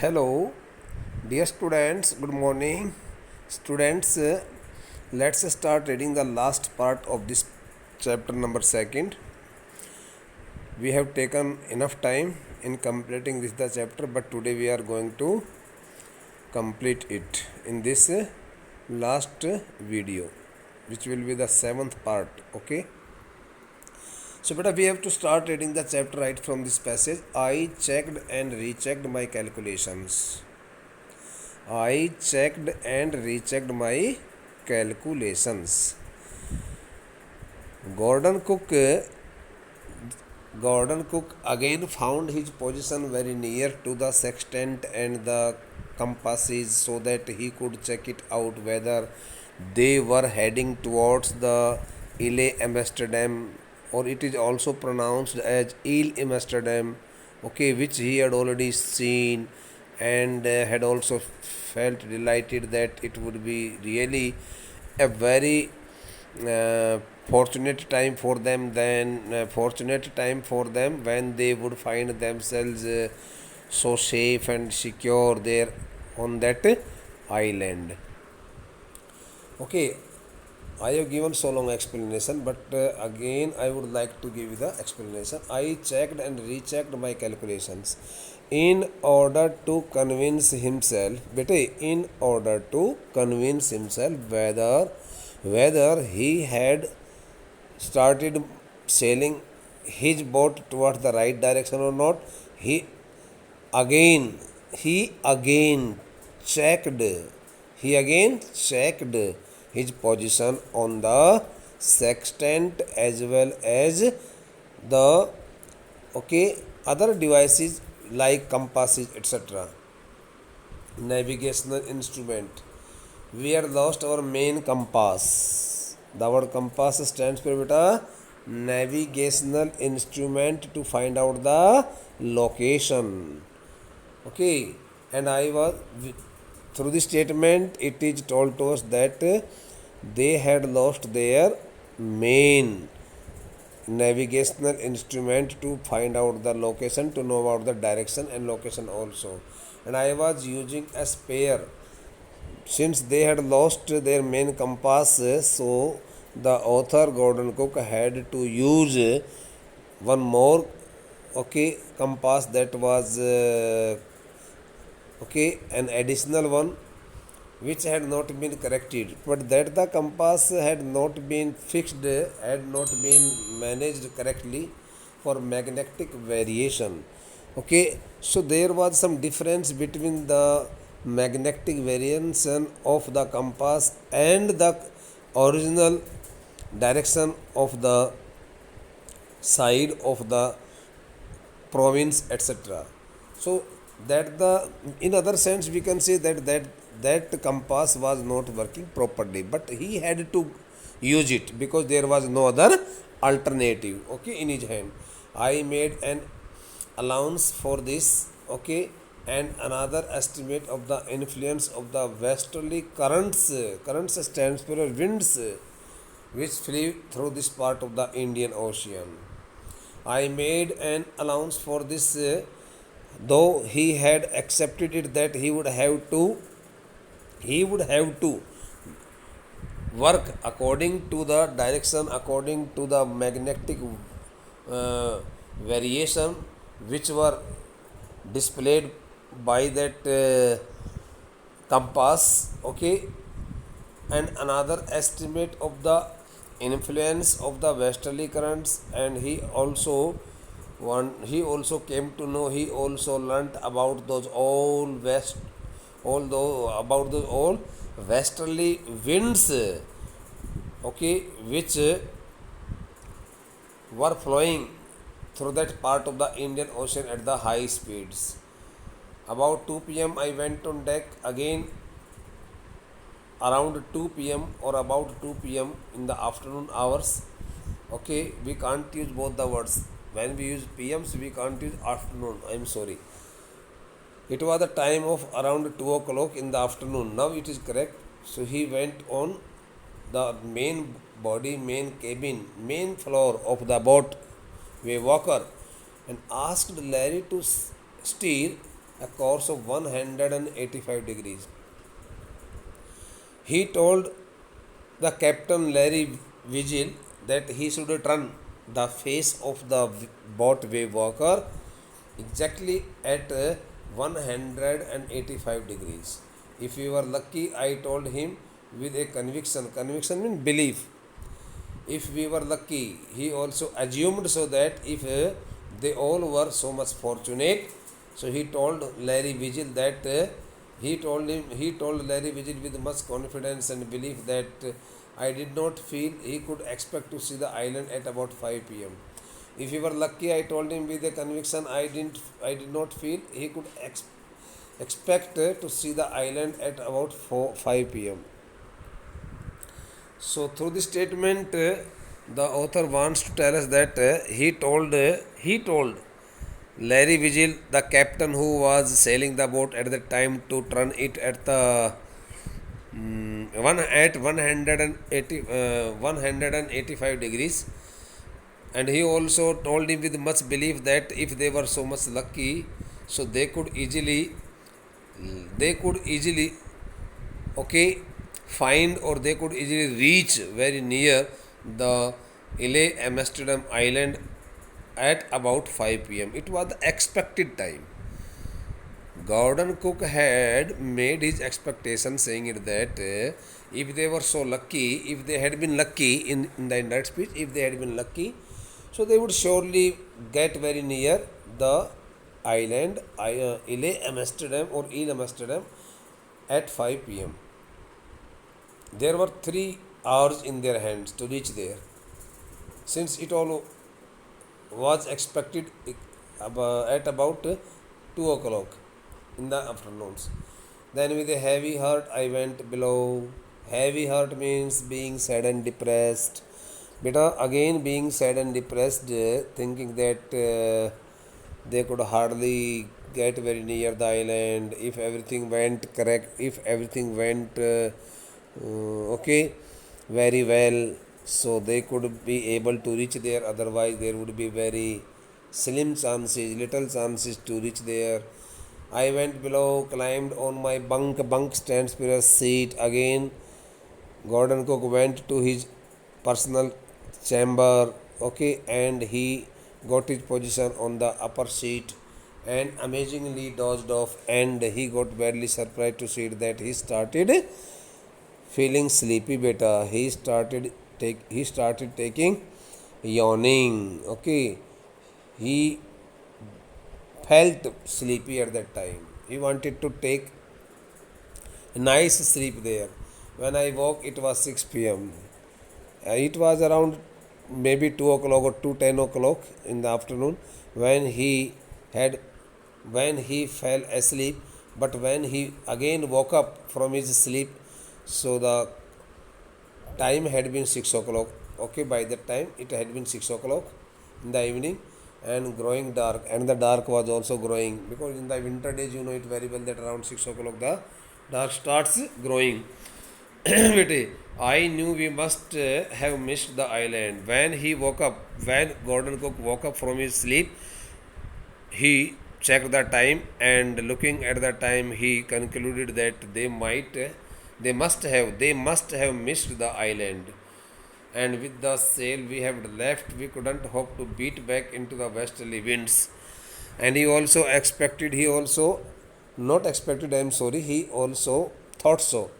Hello, dear students, good morning. Students, let's start reading the last part of this chapter number second. We have taken enough time in completing this the chapter, but today we are going to complete it in this last video, which will be the seventh part. Okay. So, beta, we have to start reading the chapter right from this passage. I checked and rechecked my calculations. I checked and rechecked my calculations. Gordon Cook Gordon Cook again found his position very near to the sextant and the compasses so that he could check it out whether they were heading towards the Ile Amsterdam, or it is also pronounced as Il Amsterdam, okay, which he had already seen and had also felt delighted that it would be really a very fortunate time for them when they would find themselves so safe and secure there on that island. Okay, I have given so long explanation, but again I would like to give you the explanation. I checked and rechecked my calculations in order to convince himself, in order to convince himself whether he had started sailing his boat towards the right direction or not. Again he again checked he again checked his position on the sextant as well as the okay other devices like compasses, etc. Navigational instrument. We had lost our main compass. The word compass stands for beta navigational instrument to find out the location. Okay, and I was through the statement it is told to us that they had lost their main navigational instrument to find out the location, to know about the direction and location also. And I was using a spare since they had lost their main compass, so the author Gordon Cook had to use one more okay compass that was okay an additional one which had not been corrected, but that the compass had not been fixed, had not been managed correctly for magnetic variation. Okay, so there was some difference between the magnetic variation of the compass and the original direction of the side of the province, etc. So that the in other sense we can say that compass was not working properly, but he had to use it because there was no other alternative, okay, in his hand. I made an allowance for this, okay, and another estimate of the influence of the westerly currents stands for winds which flew through this part of the Indian Ocean. I made an allowance for this, though he had accepted it that he would have to work according to the direction, according to the magnetic uh, variation which were displayed by that compass, okay, and another estimate of the influence of the westerly currents. And he also came to know, he also learnt about those all westerly winds, okay, which were flowing through that part of the Indian Ocean at the high speeds. About 2 p.m. I went on deck again around 2 p.m. or about 2 p.m. in the afternoon hours. Okay, we can't use both the words. When we use pms we can't use afternoon, I'm sorry. It was the time of around 2 o'clock in the afternoon. Now it is correct. So he went on the main body, main cabin, main floor of the boat, way walker, and asked Larry to steer a course of 185 degrees. He told the captain Larry Vigil that he should turn the face of the boat wave walker exactly at 185 degrees. If we were lucky, I told him with a conviction. Conviction means belief. If we were lucky, he also assumed so that if they all were so much fortunate, so he told Larry Vigil that he told Larry Vigil with much confidence and belief that I did not feel he could expect to see the island at about 5 p.m. If we were lucky, I told him with a conviction I did not feel he could expect to see the island at about 5 p.m. So through this statement, the author wants to tell us that he told Larry Vigil, the captain who was sailing the boat at the time, to turn it at the 185 degrees, and he also told him with much belief that if they were so much lucky, so they could easily okay find, or they could easily reach very near the LA Amsterdam island at about 5 p.m. It was the expected time. Gordon Cook had made his expectation, saying it that if they were so lucky, if they had been lucky in the indirect speech, if they had been lucky, so they would surely get very near the island, Ile Amsterdam or Ile Amsterdam at 5 p.m. There were 3 hours in their hands to reach there. Since it all was expected at about 2 o'clock in the afternoons. Then, with a heavy heart, I went below. Heavy heart means being sad and depressed. But again, being sad and depressed, thinking that they could hardly get very near the island if everything went correct, if everything went okay, very well, so they could be able to reach there. Otherwise, there would be very slim chances, little chances to reach there. I went below, climbed on my bunk stands for a seat. Again, Gordon Cook went to his personal chamber, okay, and he got his position on the upper seat and amazingly dozed off, and he got badly surprised to see that he started feeling sleepy beta. He started taking yawning, okay. He felt sleepy at that time. He wanted to take a nice sleep there. When I woke, it was 6 p.m. It was around maybe 2 o'clock or 2:10 o'clock in the afternoon when had when he fell asleep. But when he again woke up from his sleep, so the time had been 6 o'clock. Okay, by that time it had been 6 o'clock in the evening and growing dark, and the dark was also growing, because in the winter days you know it very well that around 6 o'clock the dark starts growing. Wait, I knew we must have missed the island. When Gordon Cook woke up from his sleep, he checked the time, and looking at the time, he concluded that they must have missed the island. And with the sail we have left, we couldn't hope to beat back into the westerly winds. And he also, not expected, I am sorry, he also thought so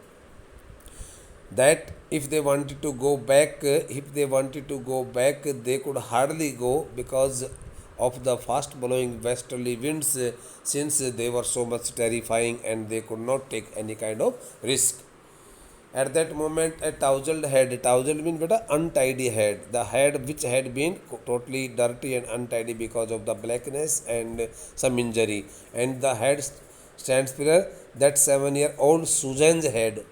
that if they wanted to go back, they could hardly go because of the fast blowing westerly winds, since they were so much terrifying and they could not take any kind of risk. At that moment, a tousled means beta untidy head, the head which had been totally dirty and untidy because of the blackness and some injury, and the head stands for that 7-year-old Susan's head.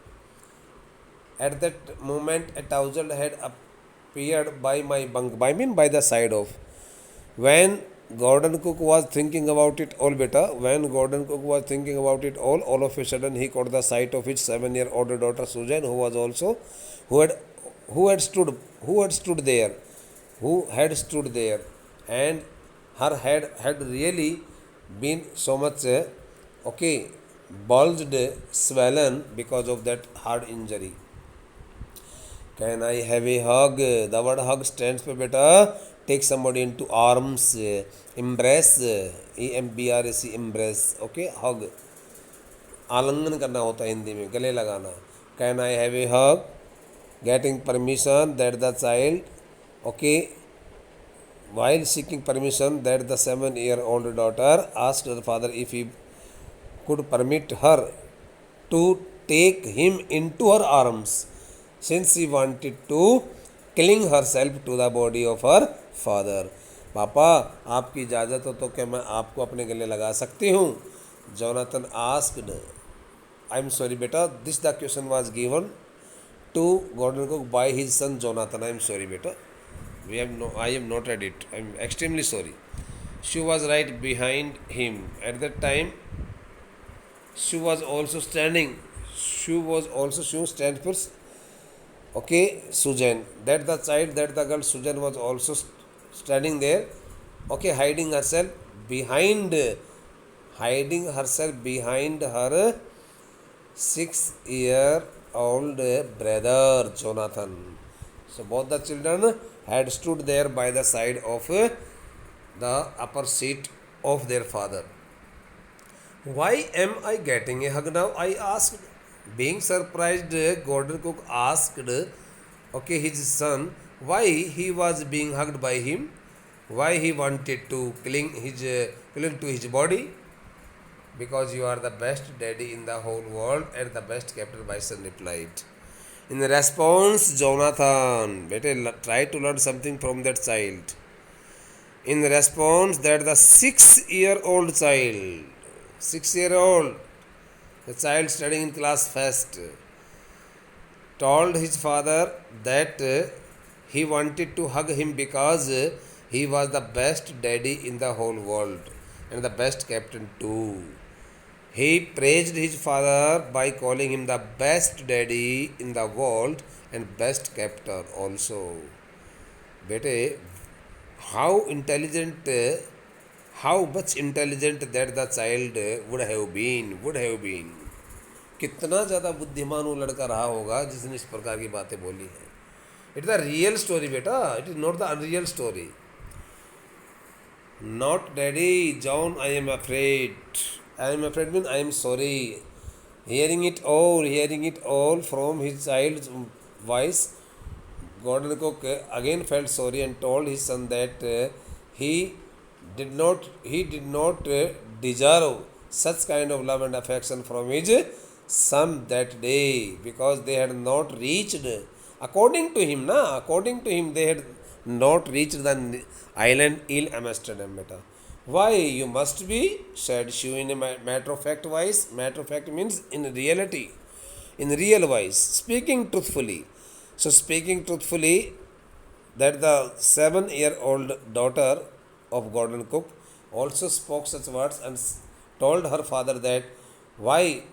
At that moment, a tousled head appeared by my bunk, by the side of. When Gordon Cook was thinking about it all when Gordon Cook was thinking about it all of a sudden he caught the sight of his 7-year-old daughter Susan, who had who had stood who had stood there, and her head had really been so much okay, bulged, swollen because of that hard injury. Can I have a hug? The word hug stands for beta. Take somebody into arms, embrace, EMBRAC, embrace. Okay, hug. आलिंगन करना होता है हिंदी में, गले लगाना. Can I have a hug? Getting permission that the child, okay, while seeking permission that the 7-year-old daughter asked her father if he could permit her to take him into her arms since she wanted to cling herself to the body of her father. पापा आपकी इजाज़त हो तो क्या मैं आपको अपने गले लगा सकती हूँ? Jonathan asked. I am sorry beta, this the question was given to Gordon Cook by his son Jonathan. I am sorry beta. I have not read it. I am extremely sorry. She was right behind him. At that time, she was also standing. She stand for, okay, Susan. That the child, that the girl Susan was also standing there. Okay, hiding herself behind her 6-year-old brother Jonathan. So both the children had stood there by the side of the upper seat of their father. Why am I getting a hug now? I asked. Being surprised, Gordon Cook asked, okay, his son why he was being hugged by him, why he wanted to cling to his body. Because you are the best daddy in the whole world and the best, Captain Bison replied. In response, Jonathan, better try to learn something from that child. In response, that the 6-year-old child, 6-year-old, the child studying in class first, told his father that he wanted to hug him because he was the best daddy in the whole world and the best captain too. He praised his father by calling him the best daddy in the world and best captain also. Bete, how much intelligent that the child would have been. कितना ज़्यादा बुद्धिमान वो लड़का रहा होगा जिसने इस प्रकार की बातें बोली हैं. It is the real story बेटा, it is not the unreal story. Not daddy, John, I am afraid. I am afraid means I am sorry. Hearing it all from his child's voice, Gordon Cook again felt sorry and told his son that he did not deserve such kind of love and affection from his son that day because they had not reached, according to him, they had not reached the island Il Amsterdam. Why you must be, said she in a matter of fact voice. Matter of fact means in reality, in real voice, speaking truthfully. So speaking truthfully, that the 7-year-old daughter of Gordon Cook also spoke such words and told her father that why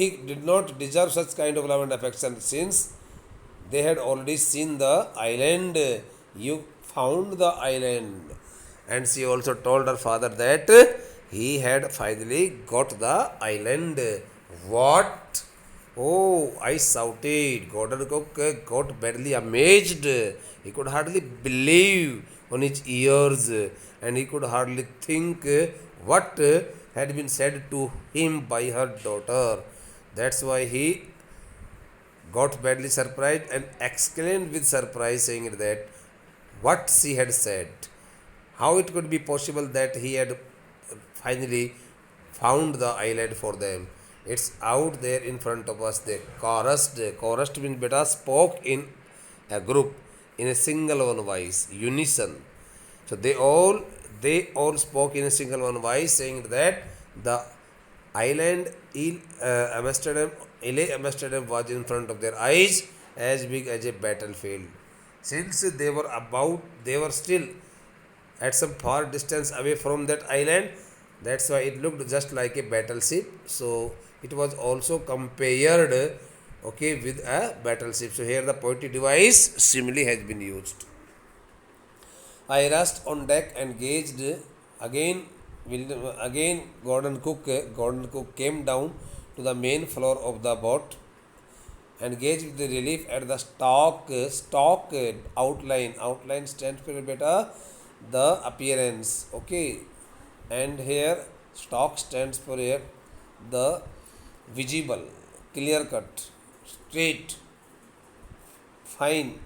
he did not deserve such kind of love and affection since they had already seen the island. You found the island. And she also told her father that he had finally got the island. What? Oh, I shouted. Gordon Cook got badly amazed. He could hardly believe on his ears and he could hardly think what had been said to him by her daughter. That's why he got badly surprised and exclaimed with surprise, saying that what she had said. How it could be possible that he had finally found the island for them. It's out there in front of us. They chorused means beta spoke in a group, in a single one voice, unison. So they all spoke in a single one voice, saying that the island Amsterdam was in front of their eyes, as big as a battlefield. Since they were still at some far distance away from that island, that's why it looked just like a battleship. So it was also compared, okay, with a battleship. So here the poetic device simile has been used. I rushed on deck and gazed again again Gordon Cook came down to the main floor of the boat and gazed with relief at the stock outline. Outline stands for beta the appearance. Okay, and here stock stands for here the visible, clear cut, straight, fine.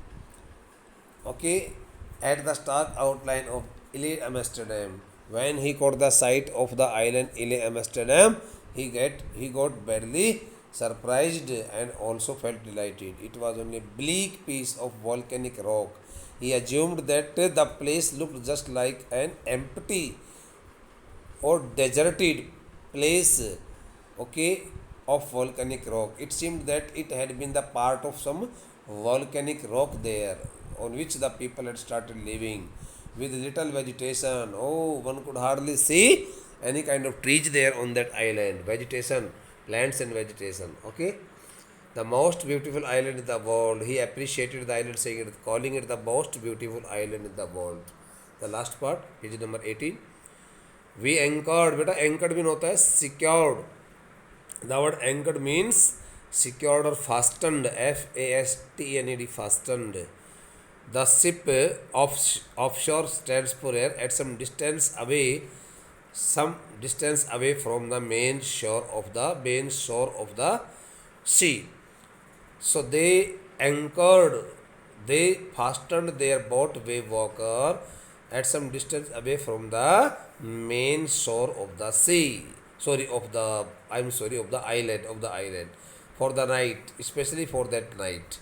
Okay, at the stark outline of Ile Amsterdam. When he caught the sight of the island Ile Amsterdam, he got badly surprised and also felt delighted. It was only a bleak piece of volcanic rock. He assumed that the place looked just like an empty or deserted place, okay, of volcanic rock. It seemed that it had been the part of some volcanic rock there on which the people had started living with little vegetation. Oh, one could hardly see any kind of trees there on that island. Vegetation, plants and vegetation. Okay, the most beautiful island in the world. He appreciated the island, saying it, calling it the most beautiful island in the world. The last part, page number 18. We anchored. बेटा anchored mean होता है secured. The word anchored means secured or fastened. FASTENED, fastened. The ship offshore stands for air at some distance away from the main shore of the sea. So they anchored, they fastened their boat wave walker at some distance away from the main shore of the sea. Of the island for the night, especially for that night.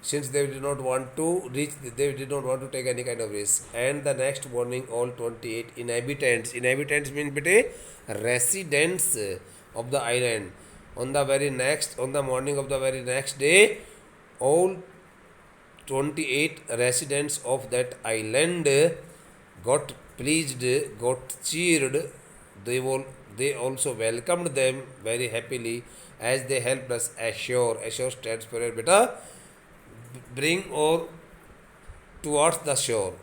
Since they did not want to they did not want to take any kind of risk. And the next morning, all 28 inhabitants mean bete residents of the island. On the morning of the very next day, all 28 residents of that island got pleased, got cheered. They also welcomed them very happily as they helped us ashore. Ashore stands for beta bring or towards the shore.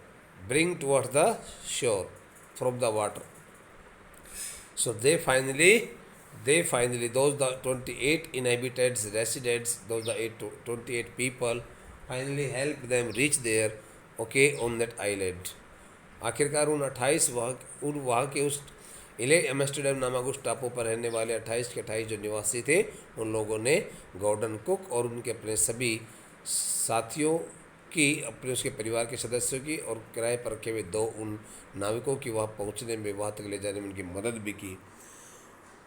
Bring towards the shore from the water. So they finally, those the 28 inhabitants, residents, those the 28 people, finally helped them reach there, okay, on that island. आखिरकार उन 28 वहाँ के उस इले Amsterdam नामक उस टापू पर रहने वाले 28 के 28 जो निवासी थे, उन लोगों ने गॉर्डन कुक और उनके अपने सभी साथियों की, अपने उसके परिवार के सदस्यों की और किराए पर रखे हुए 2 उन नाविकों की वहाँ पहुँचने में, वहाँ तक ले जाने में उनकी मदद भी की.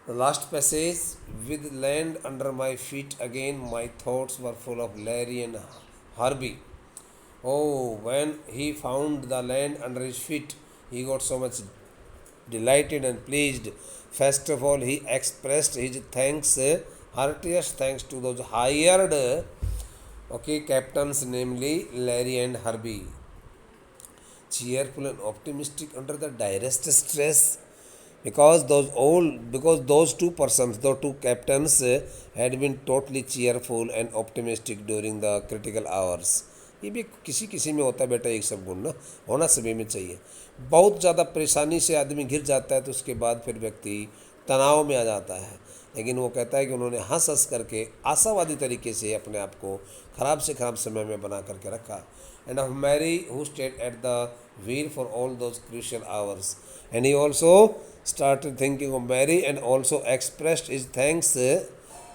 The last passage, with land under my feet again, my thoughts were full of Larry and Herbie. Oh, when he found the land under his feet, he got so much delighted and pleased. First of all, he expressed his thanks, heartiest thanks to those hired, okay, captains, namely Larry and Herbie. Cheerful and optimistic under the direst stress, because those two persons, those two captains had been totally cheerful and optimistic during the critical hours. ये भी किसी किसी में होता है बेटा, एक सब गुण ना होना सभी में चाहिए. बहुत ज़्यादा परेशानी से आदमी घिर जाता है तो उसके बाद फिर व्यक्ति तनाव में आ जाता है, लेकिन वो कहता है कि उन्होंने हंस हंस करके आशावादी तरीके से अपने आप को ख़राब से ख़राब समय में बना करके रखा. And of Mary who stayed at the wheel for all those crucial hours. And he also started thinking of Mary and also expressed his thanks.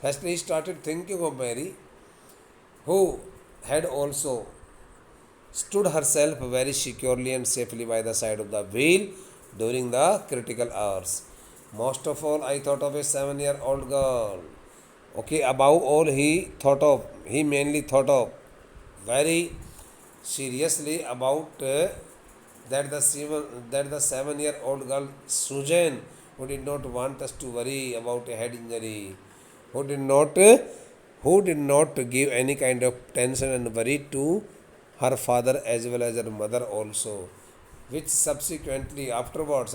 Firstly, he started thinking of Mary, who had also stood herself very securely and safely by the side of the wheel during the critical hours. Most of all, I thought of a 7-year-old girl. Okay, above all, he mainly thought of very seriously about that the 7-year-old girl Susan, who did not want us to worry about a head injury, who did not give any kind of tension and worry to her father as well as her mother also, which subsequently afterwards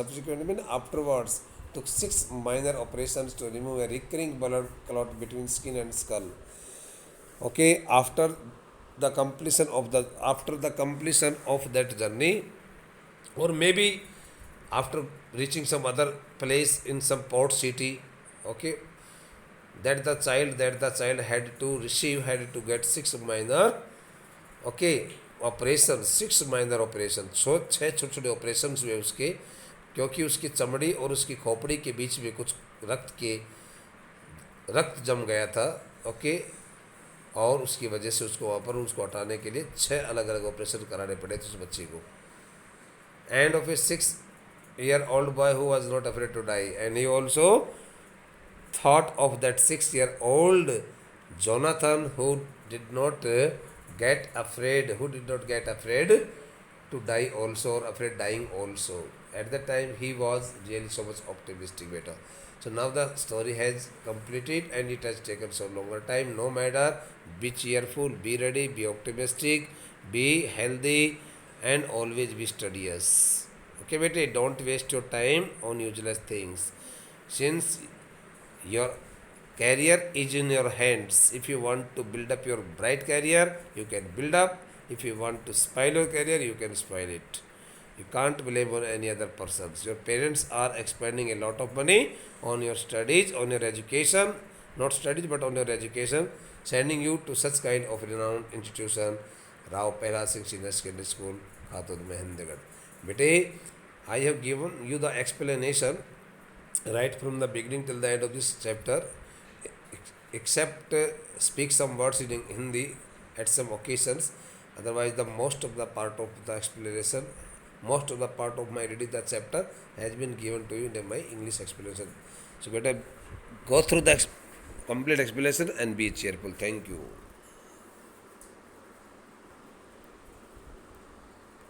took 6 minor operations to remove a recurring blood clot between skin and skull. Okay, after the completion of that journey, or maybe after reaching some other place in some port city, okay, that the child had to get 6 minor, okay, operation, 6 minor operation, so 6 छोटे छोटे operation हुए उसके, क्योंकि उसकी चमड़ी और उसकी खोपड़ी के बीच में कुछ रक्त जम गया था, ओके, और उसकी वजह से उसको वहाँ पर उसको हटाने के लिए 6 अलग अलग ऑपरेशन कराने पड़े थे उस बच्चे को. End of A 6-year-old boy who was not afraid to die, and he also thought of that 6-year-old Jonathan who did not get afraid, to die also, or afraid dying also. At that time he was really so much optimistic, beta. So now the story has completed and it has taken so longer time. No matter, be cheerful, be ready, be optimistic, be healthy, and always be studious. Okay, beta, don't waste your time on useless things. Since your career is in your hands, if you want to build up your bright career, you can build up. If you want to spoil your career, you can spoil it. You can't blame on any other persons. Your parents are expending a lot of money on your studies, on your education, not studies but on your education, sending you to such kind of renowned institution, Rao Pehla Singh Senior Secondary School, Khatud Mehendegarh. Bete, I have given you the explanation right from the beginning till the end of this chapter, except speak some words in Hindi at some occasions. Otherwise, the most of the part of the explanation, most of the part of my reading the chapter has been given to you in my English explanation. So better go through the complete explanation and be cheerful. Thank you.